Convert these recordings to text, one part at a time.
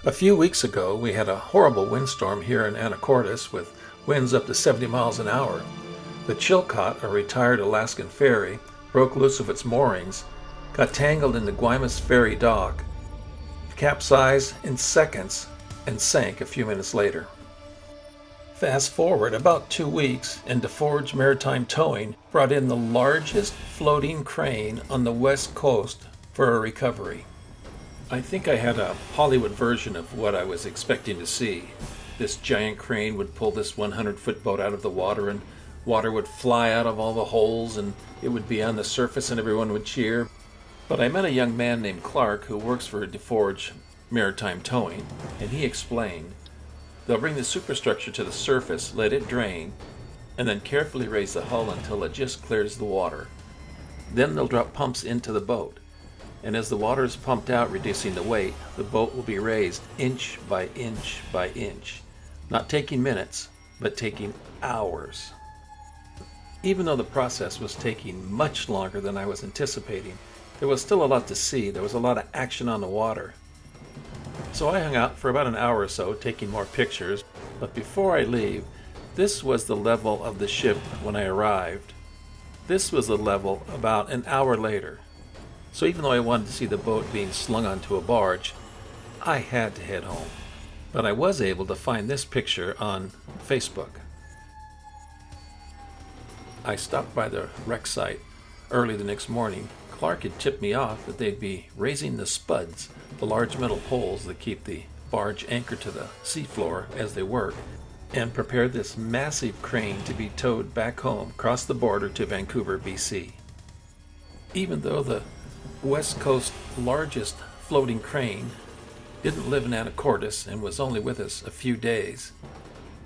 A few weeks ago, we had a horrible windstorm here in Anacortes with winds up to 70 miles an hour. The Chilkat, a retired Alaskan ferry, broke loose of its moorings, got tangled in the Guaymas Ferry dock, capsized in seconds, and sank a few minutes later. Fast forward about 2 weeks, and DeForge Maritime Towing brought in the largest floating crane on the west coast for a recovery. I think I had a Hollywood version of what I was expecting to see. This giant crane would pull this 100-foot boat out of the water, and water would fly out of all the holes, and it would be on the surface and everyone would cheer. But I met a young man named Clark who works for DeForge Maritime Towing, and he explained they'll bring the superstructure to the surface, let it drain, and then carefully raise the hull until it just clears the water. Then they'll drop pumps into the boat. And as the water is pumped out, reducing the weight, the boat will be raised inch by inch by inch, not taking minutes, but taking hours. Even though the process was taking much longer than I was anticipating, there was still a lot to see. There was a lot of action on the water. So I hung out for about an hour or so, taking more pictures, but before I leave, this was the level of the ship when I arrived. This was the level about an hour later. So even though I wanted to see the boat being slung onto a barge, I had to head home. But I was able to find this picture on Facebook. I stopped by the wreck site early the next morning. Clark had tipped me off that they'd be raising the spuds, the large metal poles that keep the barge anchored to the seafloor as they work, and prepared this massive crane to be towed back home across the border to Vancouver, BC. Even though the West Coast largest floating crane didn't live in Anacortes and was only with us a few days,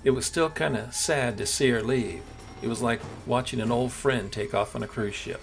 it was still kind of sad to see her leave. It was like watching an old friend take off on a cruise ship.